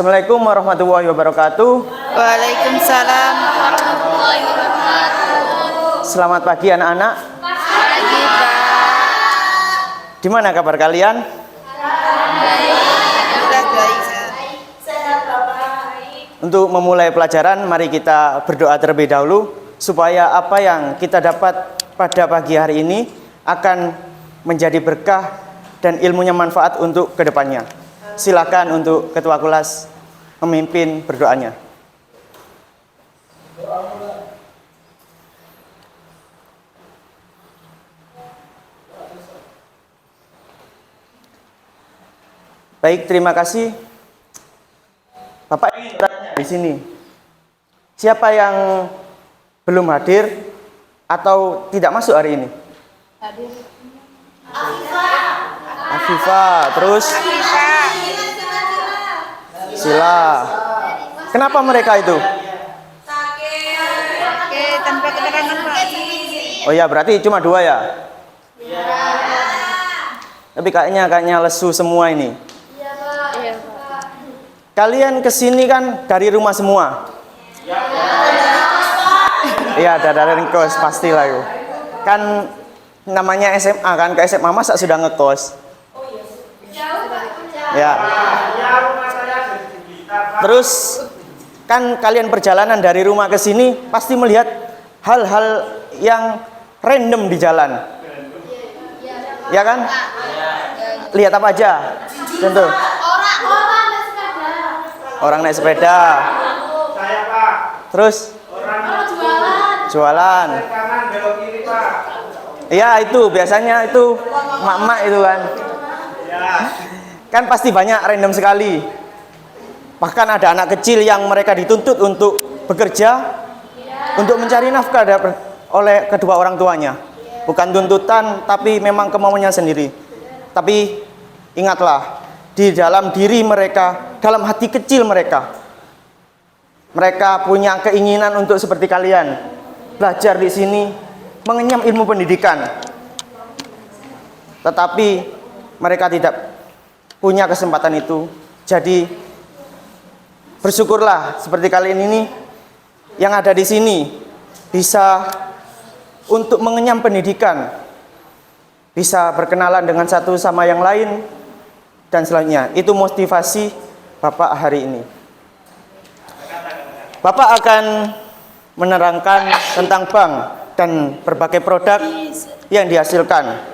Assalamualaikum warahmatullahi wabarakatuh. Waalaikumsalam. Selamat pagi anak-anak. Pagi, Pak. Gimana kabar kalian? Sudah baik. Untuk memulai pelajaran, mari kita berdoa terlebih dahulu supaya apa yang kita dapat pada pagi hari ini akan menjadi berkah dan ilmunya manfaat untuk kedepannya. Silakan untuk ketua kelas memimpin berdoanya. Baik, terima kasih. Bapak ingin bertanya di sini. Siapa yang belum hadir atau tidak masuk hari ini? Hadir. Afifah, terus Sila. Kenapa mereka itu? Oke, tanpa keterangan, Pak. Oh ya, berarti cuma 2 ya? Tapi kayaknya lesu semua ini. Iya, Pak. Kalian kesini kan dari rumah semua? Iya, dari kos pastilah itu. Kan namanya SMA kan, ke SMA masa sudah ngekos? Ya. Terus kan kalian perjalanan dari rumah ke sini pasti melihat hal-hal yang random di jalan. Ya kan? Lihat apa aja? Contoh. Orang naik sepeda. Saya, Pak. Terus? Jualan. Kanan belok kiri, Pak. Iya, itu biasanya itu mak-mak itu kan. Kan pasti banyak random sekali. Bahkan ada anak kecil yang mereka dituntut untuk bekerja untuk mencari nafkah oleh kedua orang tuanya. Bukan tuntutan, tapi memang kemauannya sendiri. Tapi ingatlah, di dalam diri mereka, dalam hati kecil mereka punya keinginan untuk seperti kalian, belajar di sini, mengenyam ilmu pendidikan. Tetapi mereka tidak punya kesempatan itu. Jadi bersyukurlah seperti kalian ini yang ada di sini bisa untuk mengenyam pendidikan, bisa berkenalan dengan satu sama yang lain dan selanjutnya. Itu motivasi Bapak hari ini. Bapak akan menerangkan tentang bank dan berbagai produk yang dihasilkan.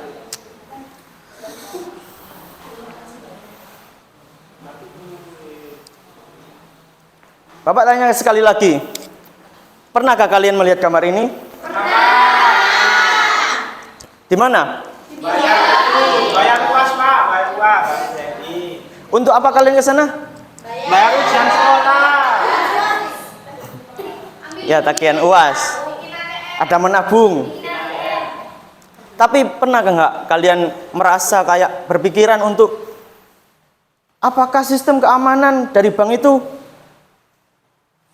Bapak tanya sekali lagi, pernahkah kalian melihat gambar ini? Di mana? Bayar UAS, Pak. Bayar UAS. Untuk apa kalian ke sana? Bayar ujian sekolah. Ya, tagihan UAS. Ada menabung. Tapi pernahkah nggak kalian merasa kayak berpikiran untuk apakah sistem keamanan dari bank itu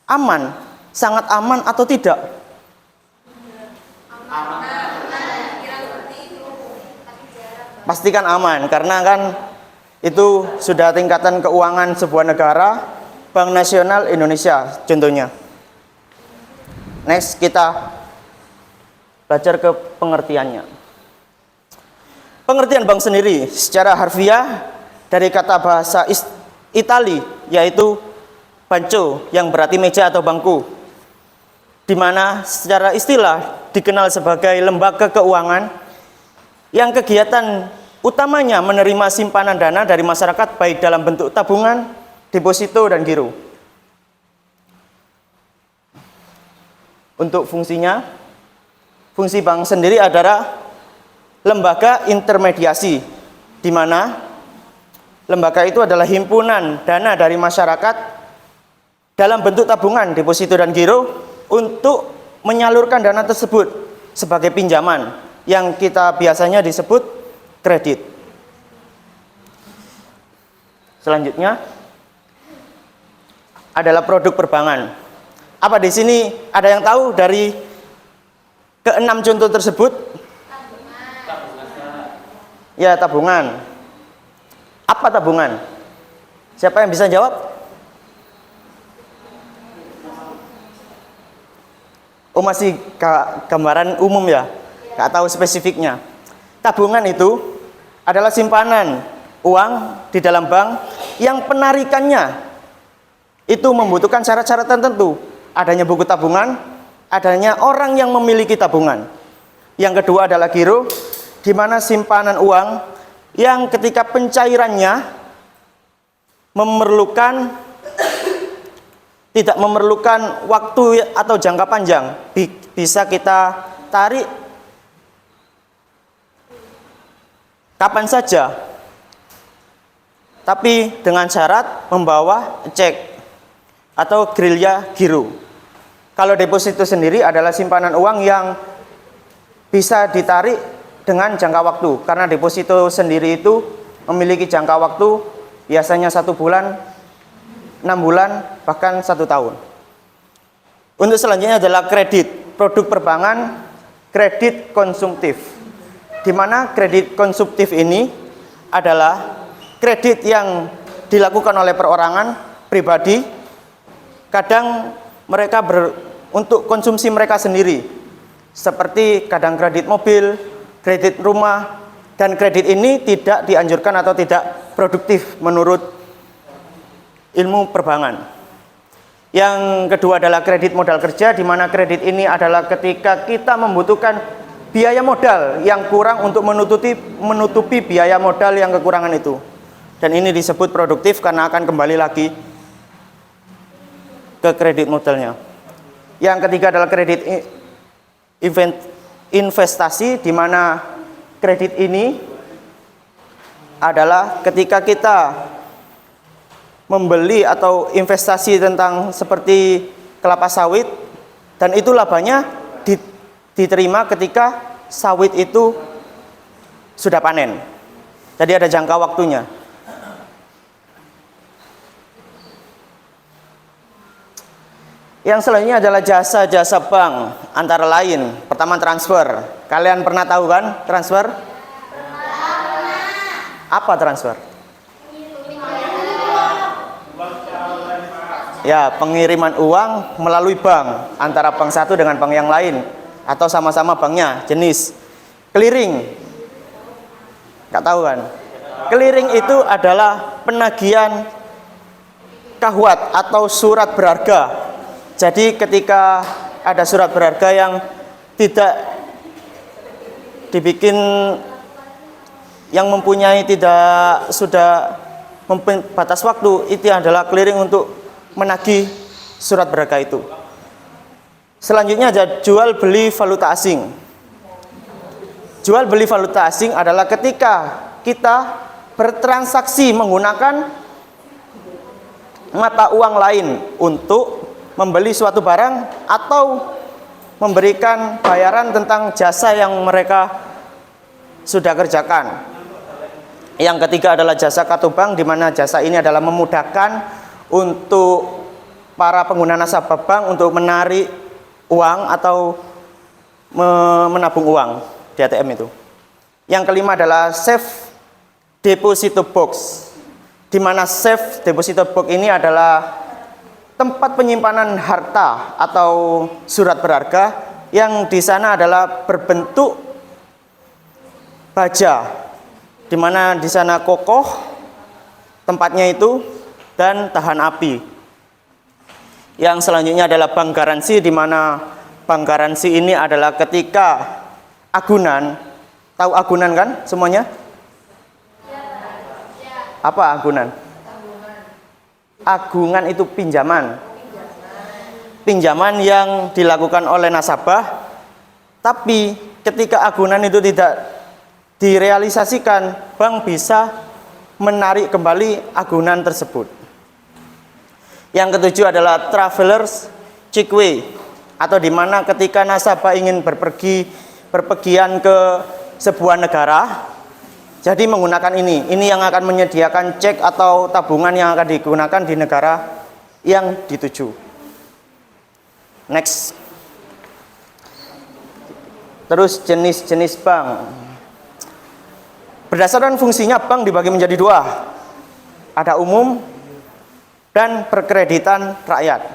aman, sangat aman atau tidak? Pastikan aman, karena kan itu sudah tingkatan keuangan sebuah negara, Bank Nasional Indonesia contohnya. Next, kita belajar ke pengertiannya. Pengertian bank sendiri secara harfiah dari kata bahasa Itali, yaitu banco, yang berarti meja atau bangku, di mana secara istilah dikenal sebagai lembaga keuangan yang kegiatan utamanya menerima simpanan dana dari masyarakat baik dalam bentuk tabungan, deposito, dan giro. Untuk fungsinya, fungsi bank sendiri adalah lembaga intermediasi, di mana lembaga itu adalah himpunan dana dari masyarakat dalam bentuk tabungan, deposito, dan giro untuk menyalurkan dana tersebut sebagai pinjaman yang kita biasanya disebut kredit. Selanjutnya adalah produk perbankan. Apa di sini ada yang tahu dari ke-6 contoh tersebut? Ya, tabungan. Apa tabungan? Siapa yang bisa jawab? Oh masih gambaran umum ya, nggak tahu spesifiknya. Tabungan itu adalah simpanan uang di dalam bank yang penarikannya itu membutuhkan syarat-syarat tertentu. Adanya buku tabungan, adanya orang yang memiliki tabungan. Yang kedua adalah giro, di mana simpanan uang yang ketika pencairannya tidak memerlukan waktu atau jangka panjang, bisa kita tarik kapan saja, tapi dengan syarat membawa cek atau gerilya giro. Kalau deposito sendiri adalah simpanan uang yang bisa ditarik dengan jangka waktu, karena deposito sendiri itu memiliki jangka waktu biasanya 1 bulan, 6 bulan, bahkan 1 tahun. Untuk selanjutnya adalah kredit, produk perbankan kredit konsumtif, di mana kredit konsumtif ini adalah kredit yang dilakukan oleh perorangan pribadi. Kadang mereka untuk konsumsi mereka sendiri, seperti kadang kredit mobil, kredit rumah, dan kredit ini tidak dianjurkan atau tidak produktif menurut ilmu perbankan. Yang kedua adalah kredit modal kerja, di mana kredit ini adalah ketika kita membutuhkan biaya modal yang kurang untuk menutupi biaya modal yang kekurangan itu. Dan ini disebut produktif karena akan kembali lagi ke kredit modalnya. Yang ketiga adalah kredit investasi, di mana kredit ini adalah ketika kita membeli atau investasi tentang seperti kelapa sawit, dan itu labanya diterima ketika sawit itu sudah panen. Jadi ada jangka waktunya. Yang selanjutnya adalah jasa-jasa bank, antara lain pertama transfer. Kalian pernah tahu kan transfer? Apa transfer? Ya, pengiriman uang melalui bank, antara bank satu dengan bank yang lain, atau sama-sama banknya jenis. Clearing, nggak tahu kan? Clearing itu adalah penagihan kahwat atau surat berharga. Jadi ketika ada surat berharga yang tidak dibikin, yang mempunyai tidak sudah batas waktu, itu adalah clearing untuk menagih surat berharga itu. Selanjutnya ada jual beli valuta asing. Jual beli valuta asing adalah ketika kita bertransaksi menggunakan mata uang lain untuk membeli suatu barang atau memberikan bayaran tentang jasa yang mereka sudah kerjakan. Yang ketiga adalah jasa kartu bank, di mana jasa ini adalah memudahkan untuk para pengguna nasabah bank untuk menarik uang atau menabung uang di ATM itu. Yang kelima adalah safe deposito box, di mana safe deposito box ini adalah tempat penyimpanan harta atau surat berharga yang di sana adalah berbentuk baja, di mana di sana kokoh tempatnya itu dan tahan api. Yang selanjutnya adalah bank garansi, di mana bank garansi ini adalah ketika agunan, tahu agunan kan semuanya? Apa agunan? Agungan itu pinjaman. Pinjaman yang dilakukan oleh nasabah, tapi ketika agunan itu tidak direalisasikan, bank bisa menarik kembali agunan tersebut. Yang ketujuh adalah travelers cheekway, atau di mana ketika nasabah ingin berpergian ke sebuah negara, jadi menggunakan ini yang akan menyediakan cek atau tabungan yang akan digunakan di negara yang dituju. Next. Terus jenis-jenis bank. Berdasarkan fungsinya, bank dibagi menjadi dua. Ada umum dan perkreditan rakyat.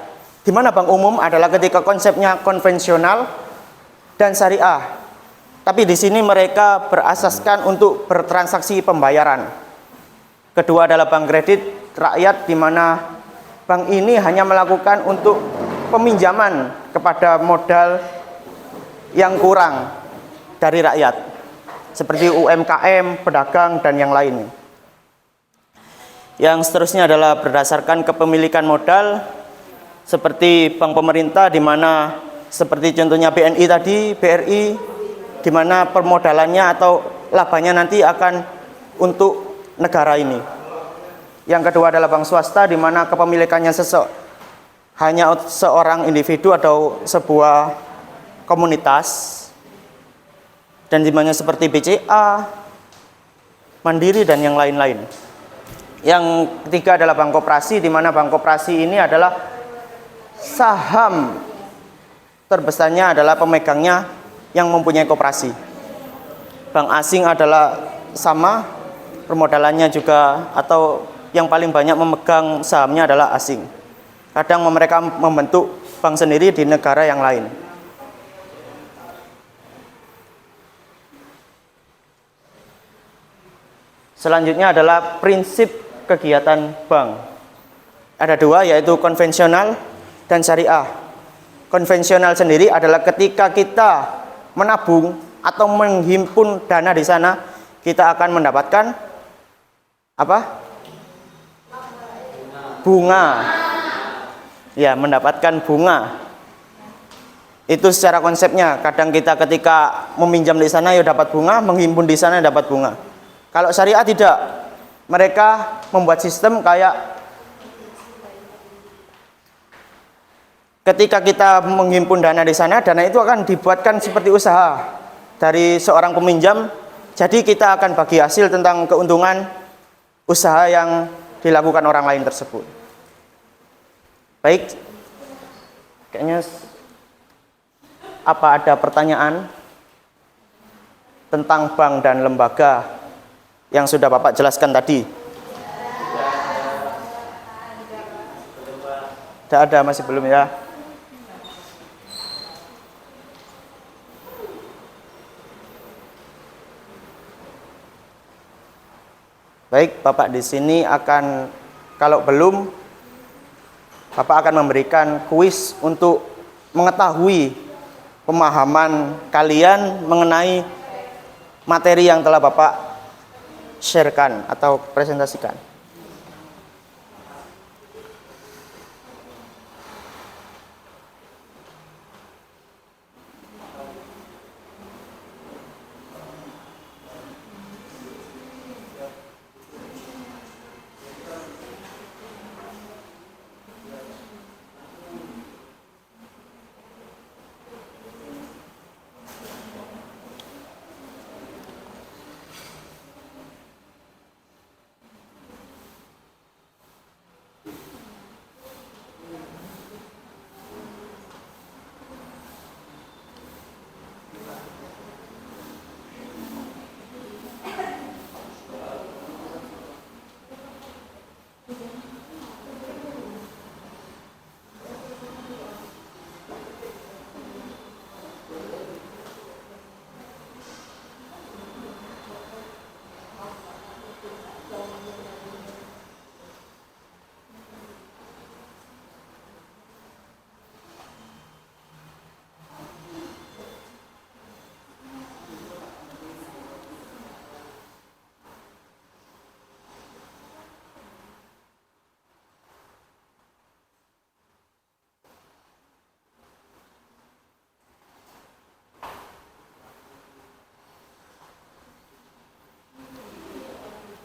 Di mana bank umum adalah ketika konsepnya konvensional dan syariah. Tapi di sini mereka berasaskan untuk bertransaksi pembayaran. Kedua adalah bank kredit rakyat, di mana bank ini hanya melakukan untuk peminjaman kepada modal yang kurang dari rakyat, seperti UMKM, pedagang, dan yang lain. Yang seterusnya adalah berdasarkan kepemilikan modal, seperti bank pemerintah, di mana seperti contohnya BNI tadi, BRI, di mana permodalannya atau labanya nanti akan untuk negara ini. Yang kedua adalah bank swasta, di mana kepemilikannya hanya seorang individu atau sebuah komunitas, dan di mana seperti BCA, Mandiri, dan yang lain-lain. Yang ketiga adalah bank koperasi, di mana bank koperasi ini adalah saham terbesarnya adalah pemegangnya yang mempunyai koperasi. Bank asing adalah sama, permodalannya juga atau yang paling banyak memegang sahamnya adalah asing. Kadang mereka membentuk bank sendiri di negara yang lain. Selanjutnya adalah prinsip kegiatan bank. Ada dua, yaitu konvensional dan syariah. Konvensional sendiri adalah ketika kita menabung atau menghimpun dana di sana, kita akan mendapatkan apa? Bunga. Ya, mendapatkan bunga. Itu secara konsepnya. Kadang kita ketika meminjam di sana ya dapat bunga, menghimpun di sana dapat bunga. Kalau syariah tidak. Mereka membuat sistem kayak ketika kita menghimpun dana di sana, dana itu akan dibuatkan seperti usaha dari seorang peminjam. Jadi kita akan bagi hasil tentang keuntungan usaha yang dilakukan orang lain tersebut. Baik, kayaknya apa ada pertanyaan tentang bank dan lembaga yang sudah Bapak jelaskan tadi? Tidak ada, masih belum ya. Baik, Bapak di sini akan, kalau belum, Bapak akan memberikan kuis untuk mengetahui pemahaman kalian mengenai materi yang telah Bapak sharekan atau presentasikan.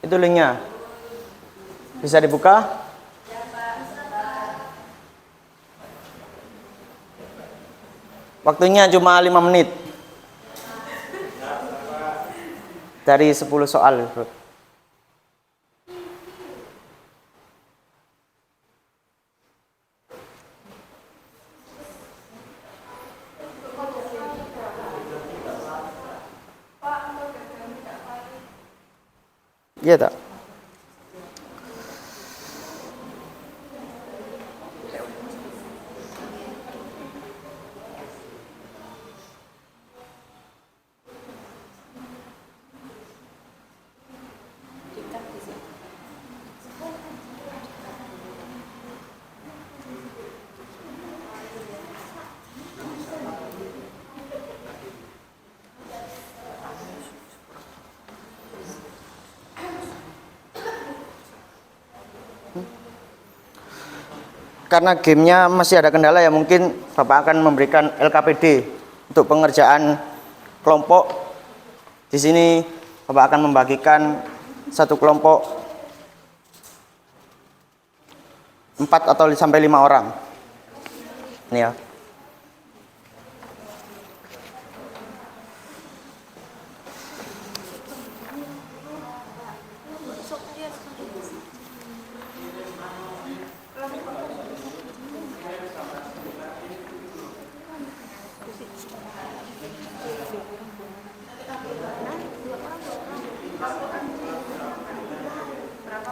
Itu linknya. Bisa dibuka? Waktunya cuma 5 menit. Dari 10 soal. Iya tak? karena gamenya masih ada kendala ya, mungkin Bapak akan memberikan LKPD untuk pengerjaan kelompok. Di sini Bapak akan membagikan satu kelompok 4 atau sampai 5 orang. Ini ya.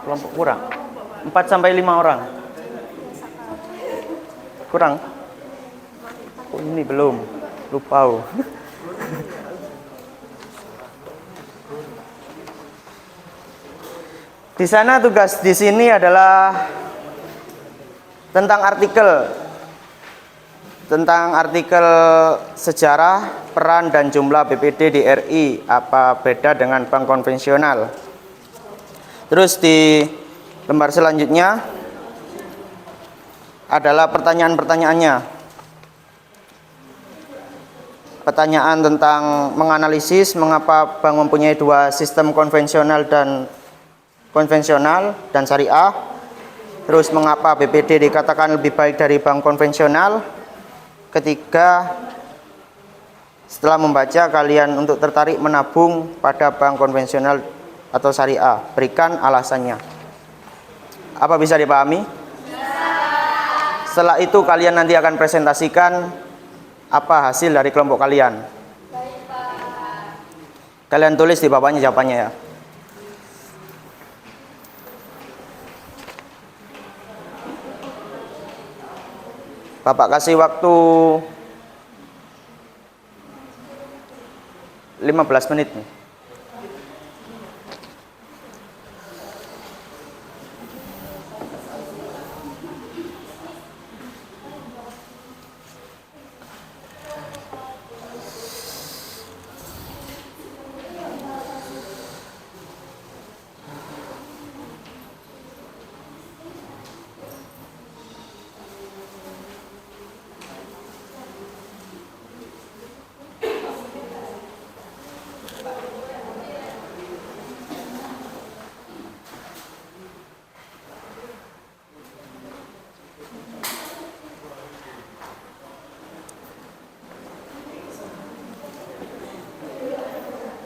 Kelompok kurang 4 sampai 5 orang kurang. Oh, ini belum, lupa. Di sana tugas di sini adalah tentang artikel sejarah, peran dan jumlah BPD di RI, apa beda dengan bank konvensional. Terus di lembar selanjutnya adalah pertanyaan-pertanyaannya. Pertanyaan tentang menganalisis mengapa bank mempunyai dua sistem konvensional dan syariah. Terus mengapa BPD dikatakan lebih baik dari bank konvensional. Ketiga, setelah membaca kalian untuk tertarik menabung pada bank konvensional atau syariah, berikan alasannya. Apa bisa dipahami? Setelah itu kalian nanti akan presentasikan apa hasil dari kelompok kalian. Kalian tulis di bawahnya jawabannya ya. Bapak kasih waktu 15 menit nih.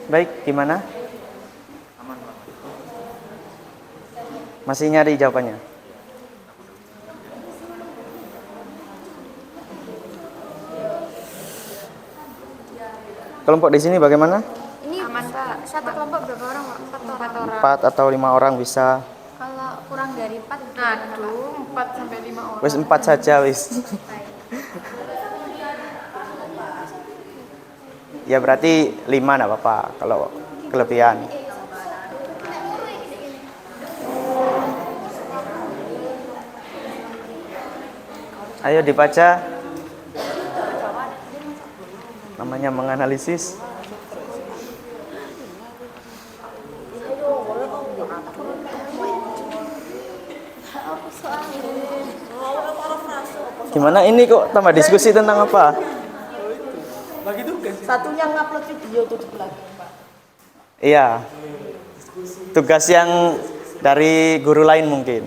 Baik, gimana? Masih nyari jawabannya? Kelompok di sini bagaimana? Ini aman Pak. Satu kelompok berapa orang Pak? 4 orang. 4 atau 5 orang bisa. Kalau kurang dari 4, Aduh, 4 sampai 5 orang. Wis 4 saja wis. Ya berarti 5 enggak apa-apa kalau kelebihan. Ayo dibaca. Namanya menganalisis. Gimana ini kok tambah diskusi tentang apa? Satunya ngupload video tuh sebelah Pak. Iya. Tugas yang dari guru lain mungkin.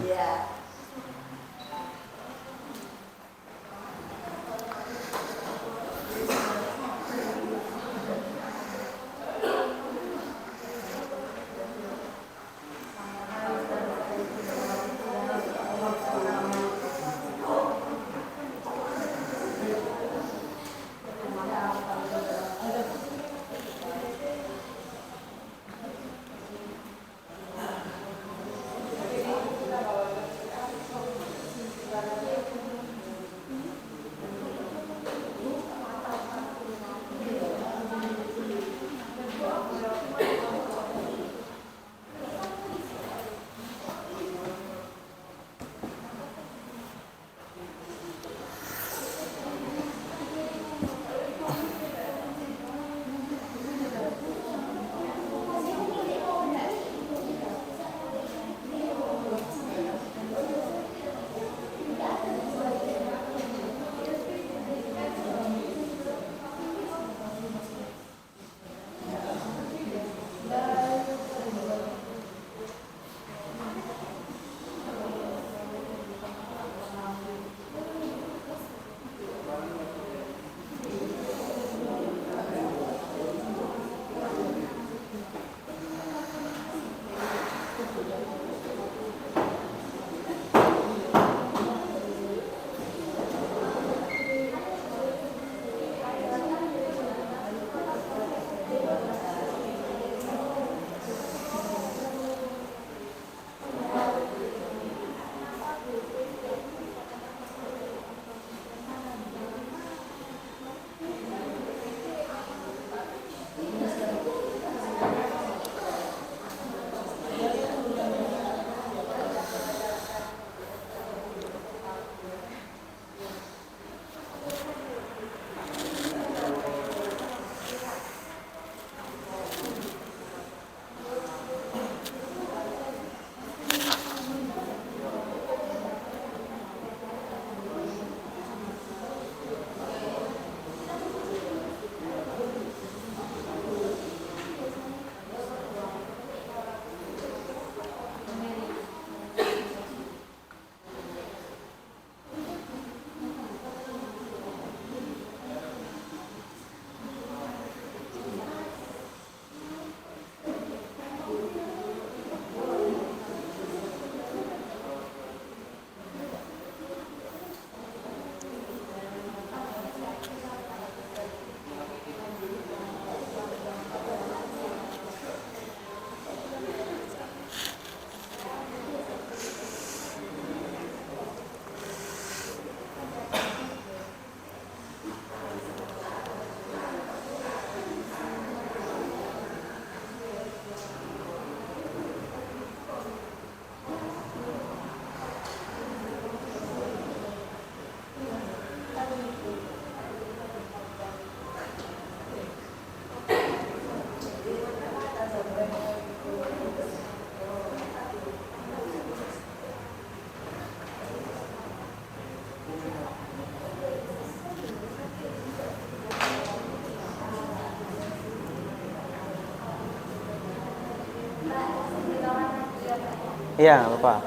Iya, nggak apa-apa.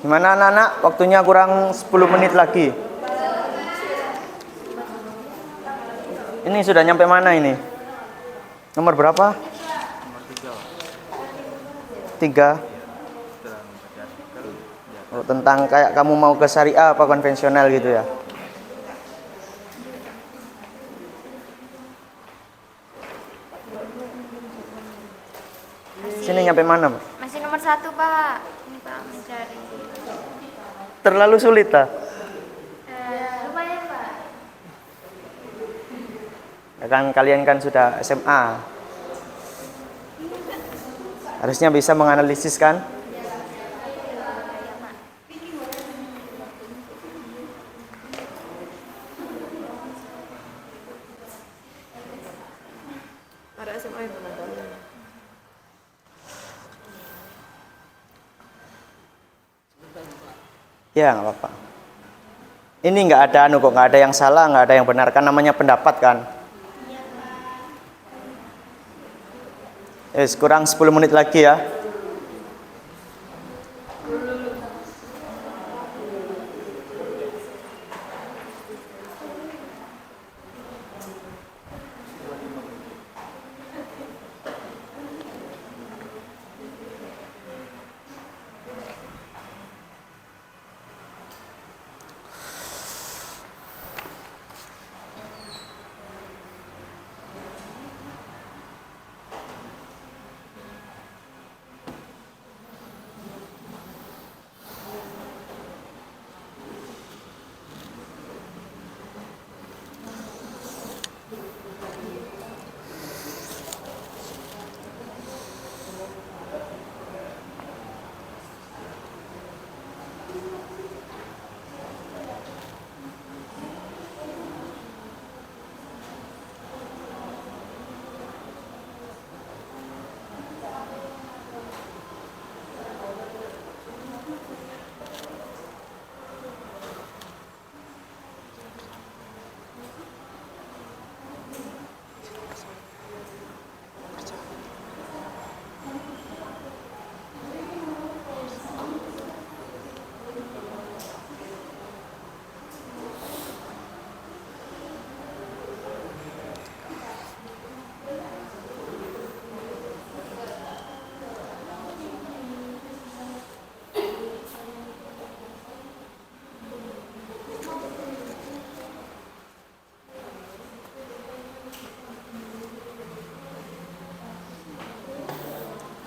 Gimana anak-anak? Waktunya kurang 10 menit lagi. Ini sudah nyampe mana ini? Nomor berapa? Nomor 3. Oh, tentang kayak kamu mau ke syariah apa konvensional gitu ya? Sini nyampe mana, Pak? Masih nomor 1, Pak. Ini Pak mencari. Terlalu sulit ah. Lumayan, Pak. Ya kan kalian kan sudah SMA. Harusnya bisa menganalisis kan? Ada SMA yang pernah tahu. Ya nggak apa-apa. Ini nggak ada anu kok, nggak ada yang salah, nggak ada yang benar kan, namanya pendapat kan. Kurang 10 menit lagi ya.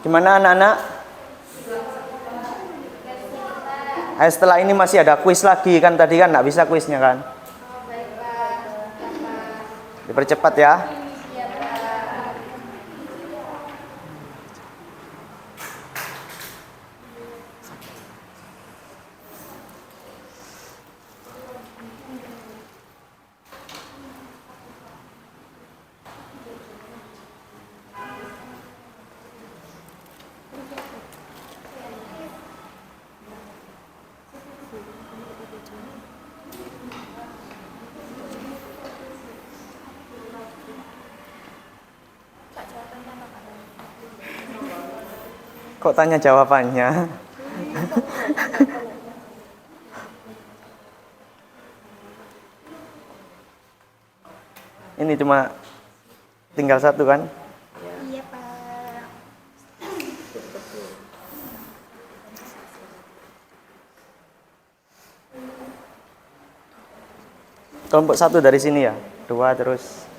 Gimana anak-anak? Setelah ini masih ada kuis lagi kan, tadi kan nggak bisa kuisnya kan? Dipercepat ya. Kok tanya jawabannya? Ini cuma tinggal satu kan? Iya, Pak. Kelompok 1 dari sini ya? 2 terus.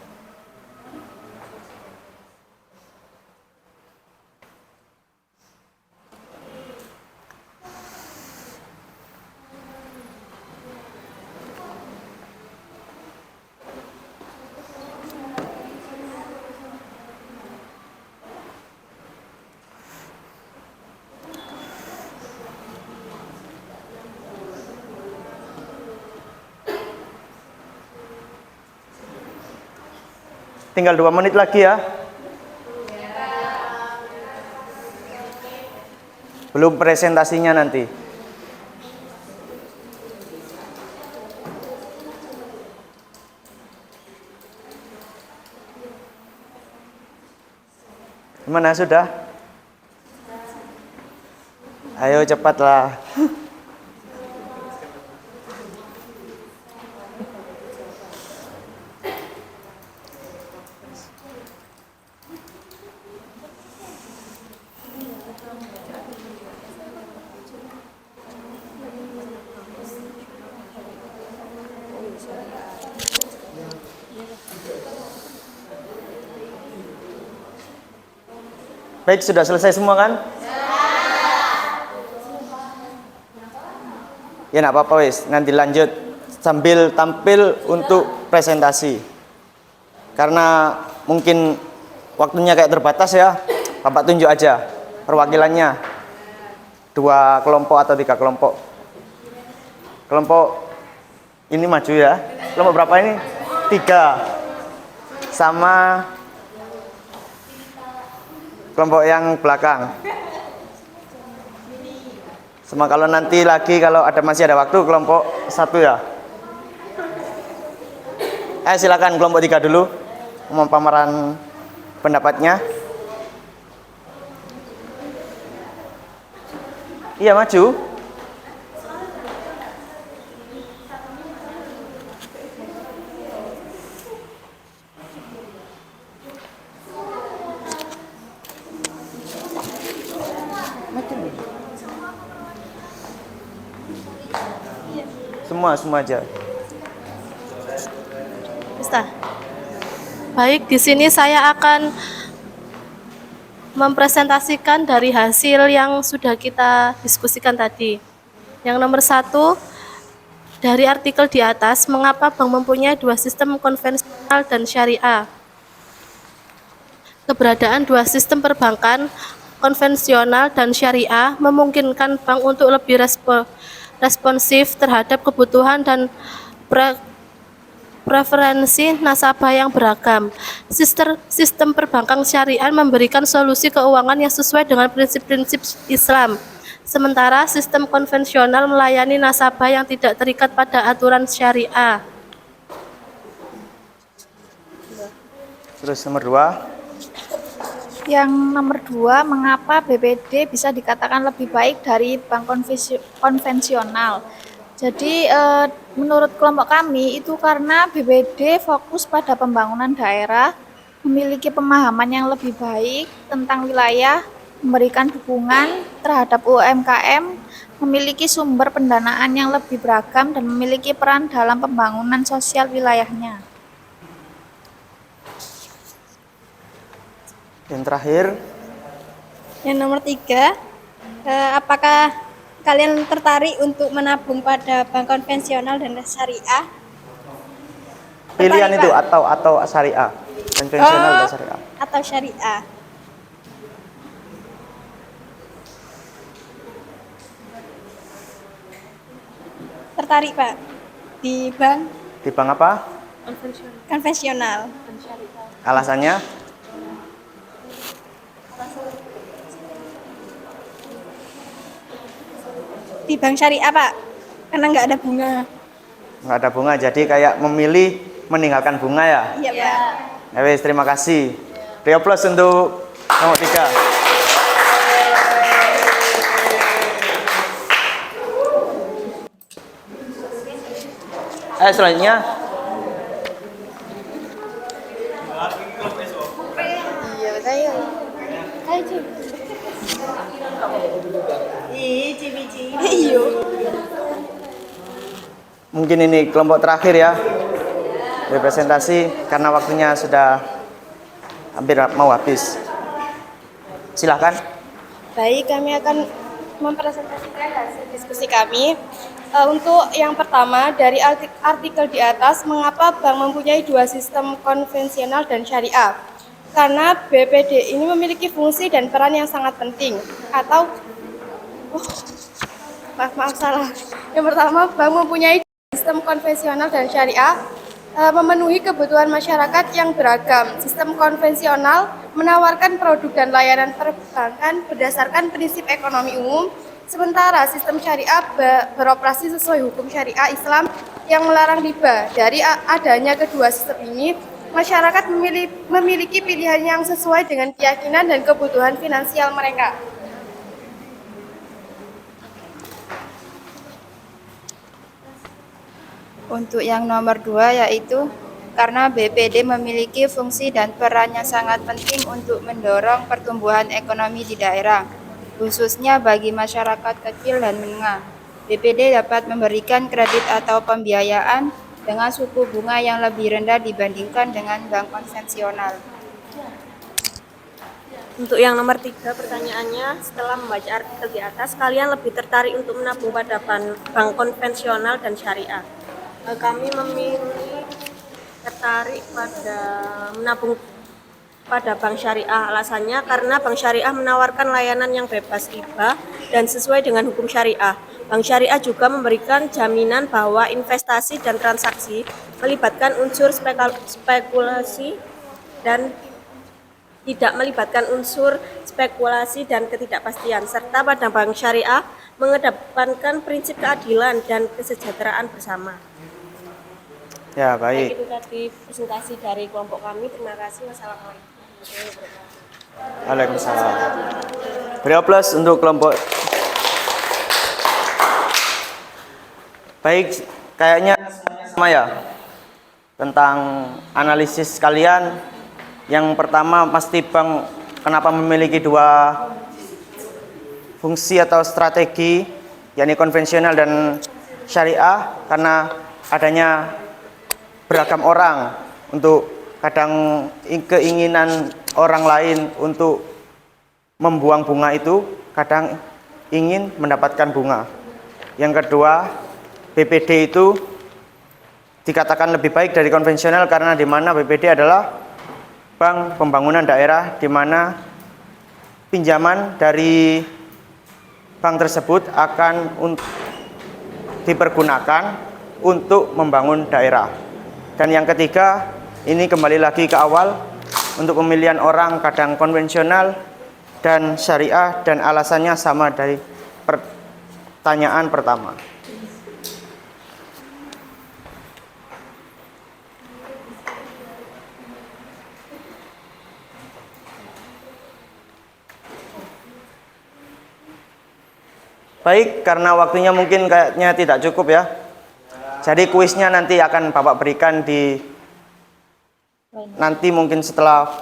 Tinggal 2 menit lagi ya. Belum presentasinya nanti. Gimana sudah? Ayo cepatlah. Baik, sudah selesai semua kan? Ya, enggak apa-apa wis, nanti lanjut sambil tampil untuk presentasi. Karena mungkin waktunya kayak terbatas ya, Bapak tunjuk aja perwakilannya. 2 kelompok atau 3 kelompok. Kelompok ini maju ya. Kelompok berapa ini? 3. Sama kelompok yang belakang. Sama kalau nanti lagi kalau masih ada waktu kelompok 1 ya. Silakan kelompok 3 dulu memaparan pendapatnya. Iya, maju. Semua aja. Bisa. Baik, di sini saya akan mempresentasikan dari hasil yang sudah kita diskusikan tadi. Yang nomor 1, dari artikel di atas, mengapa bank mempunyai 2 sistem konvensional dan syariah? Keberadaan 2 sistem perbankan konvensional dan syariah memungkinkan bank untuk lebih responsif terhadap kebutuhan dan preferensi nasabah yang beragam. Sistem perbankan syariah memberikan solusi keuangan yang sesuai dengan prinsip-prinsip Islam. Sementara sistem konvensional melayani nasabah yang tidak terikat pada aturan syariah. Terus nomor 2. Yang nomor 2, mengapa BPD bisa dikatakan lebih baik dari bank konvensional? Jadi menurut kelompok kami itu karena BPD fokus pada pembangunan daerah, memiliki pemahaman yang lebih baik tentang wilayah, memberikan dukungan terhadap UMKM, memiliki sumber pendanaan yang lebih beragam dan memiliki peran dalam pembangunan sosial wilayahnya. Yang terakhir. Yang nomor 3, apakah kalian tertarik untuk menabung pada bank konvensional dan syariah? Pilihan Tertarik, itu Pak? atau syariah. Konvensional dan syariah. Atau syariah? Tertarik, Pak? Di bank Di bank apa? konvensional. Alasannya? Di bank syariah, Pak, karena nggak ada bunga. Nggak ada bunga, jadi kayak memilih meninggalkan bunga ya? Iya, Pak. Ya wes, terima kasih. Beri aplaus untuk nomor 3. Selanjutnya. Iya, saya. Ayo, Iya. Mungkin ini kelompok terakhir ya. Representasi karena waktunya sudah hampir mau habis. Silahkan. Baik, kami akan mempresentasikan hasil diskusi kami. Untuk yang pertama, dari artikel di atas, mengapa bank mempunyai 2 sistem konvensional dan syariah? Karena BPD ini memiliki fungsi dan peran yang sangat penting. Atau, maaf salah. Yang pertama, bank mempunyai sistem konvensional dan syariah, memenuhi kebutuhan masyarakat yang beragam. Sistem konvensional menawarkan produk dan layanan perbankan berdasarkan prinsip ekonomi umum, sementara sistem syariah beroperasi sesuai hukum syariah Islam yang melarang riba. Dari adanya kedua sistem ini, masyarakat memiliki pilihan yang sesuai dengan keyakinan dan kebutuhan finansial mereka. Untuk yang nomor 2 yaitu karena BPD memiliki fungsi dan perannya sangat penting untuk mendorong pertumbuhan ekonomi di daerah, khususnya bagi masyarakat kecil dan menengah. BPD dapat memberikan kredit atau pembiayaan dengan suku bunga yang lebih rendah dibandingkan dengan bank konvensional. Untuk yang nomor 3, pertanyaannya, setelah membaca artikel di atas, kalian lebih tertarik untuk menabung pada bank konvensional dan syariah. Kami memilih tertarik pada menabung pada bank syariah. Alasannya karena bank syariah menawarkan layanan yang bebas riba dan sesuai dengan hukum syariah. Bank syariah juga memberikan jaminan bahwa investasi dan transaksi melibatkan unsur spekulasi dan tidak melibatkan unsur spekulasi dan ketidakpastian, serta pada bank syariah mengedepankan prinsip keadilan dan kesejahteraan bersama. Ya, Baik, baik. itu tadi presentasi dari kelompok kami. Terima kasih. Wassalamualaikum. Waalaikumsalam. Beri aplaus untuk kelompok. Baik, kayaknya sama ya tentang analisis kalian. Yang pertama pasti bank kenapa memiliki dua fungsi atau strategi, yakni konvensional dan syariah, karena adanya beragam orang untuk kadang keinginan orang lain untuk membuang bunga itu kadang ingin mendapatkan bunga. Yang kedua, BPD itu dikatakan lebih baik dari konvensional karena di mana BPD adalah bank pembangunan daerah, di mana pinjaman dari bank tersebut akan dipergunakan untuk membangun daerah. Dan yang ketiga, ini kembali lagi ke awal, untuk pemilihan orang kadang konvensional dan syariah, dan alasannya sama dari pertanyaan pertama. Baik, karena waktunya mungkin kayaknya tidak cukup ya. Jadi kuisnya nanti akan Bapak berikan nanti mungkin setelah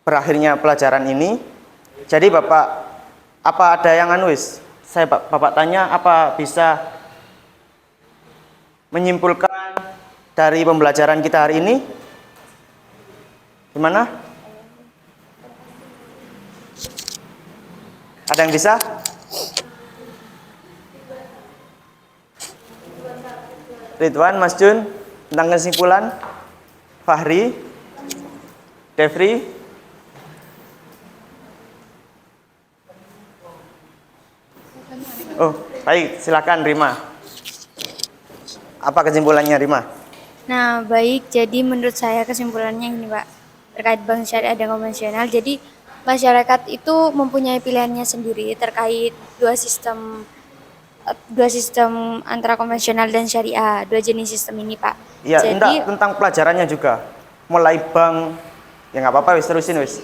berakhirnya pelajaran ini. Jadi Bapak, apa ada yang anuis? Bapak tanya apa bisa menyimpulkan dari pembelajaran kita hari ini? Gimana? Ada yang bisa? Ridwan, Mas Jun, tentang kesimpulan. Fahri, Devri. Oh, baik, silakan Rima. Apa kesimpulannya Rima? Nah, baik. Jadi menurut saya kesimpulannya ini, Pak, terkait bank syariah dan konvensional. Jadi masyarakat itu mempunyai pilihannya sendiri terkait dua sistem antara konvensional dan syariah, dua jenis sistem ini, Pak. Iya, Jadi enggak, tentang pelajarannya juga. Mulai bank, ya nggak apa-apa, wis terusin wis.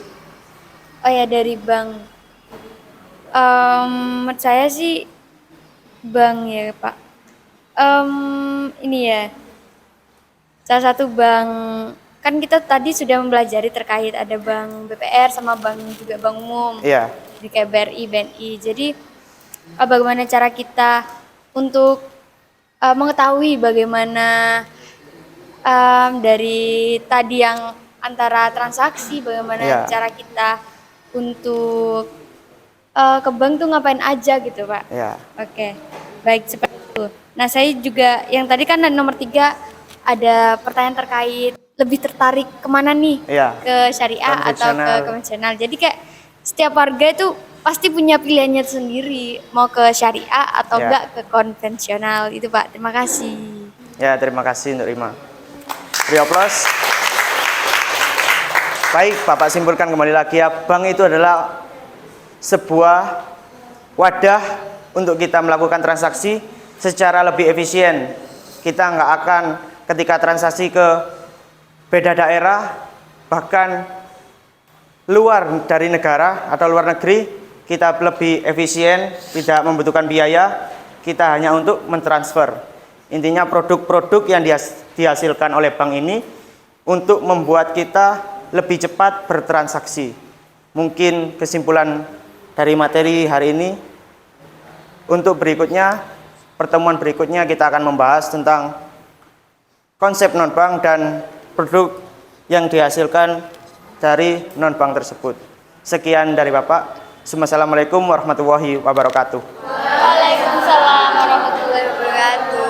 oh ya, dari bank. Menurut saya sih bank ya, Pak. Ini ya, salah satu bank, kan kita tadi sudah mempelajari terkait ada bank BPR sama bank juga bank umum. Iya. Di kayak BRI, BNI. Jadi bagaimana cara kita untuk mengetahui bagaimana dari tadi yang antara transaksi, bagaimana Iya. cara kita untuk ke bank tuh ngapain aja gitu, Pak. Iya. Oke, baik seperti itu. Nah, saya juga yang tadi kan nomor 3 ada pertanyaan terkait lebih tertarik kemana nih? Iya. Ke syariah atau ke Konvensional. konvensional. Jadi kayak setiap warga itu pasti punya pilihannya sendiri, mau ke syariah atau Ya. enggak ke konvensional. Itu, Pak. Terima kasih. Ya, terima kasih untuk Rima. Beri aplaus. Baik, Bapak simpulkan kembali lagi ya. Bank itu adalah sebuah wadah untuk kita melakukan transaksi secara lebih efisien. Kita nggak akan ketika transaksi ke beda daerah, bahkan luar dari negara atau luar negeri, kita lebih efisien, tidak membutuhkan biaya, kita hanya untuk mentransfer. Intinya produk-produk yang dihasilkan oleh bank ini untuk membuat kita lebih cepat bertransaksi. Mungkin kesimpulan dari materi hari ini. Untuk berikutnya, pertemuan berikutnya kita akan membahas tentang konsep non-bank dan produk yang dihasilkan dari non-bank tersebut. Sekian dari Bapak. Assalamualaikum warahmatullahi wabarakatuh. Waalaikumsalam warahmatullahi wabarakatuh.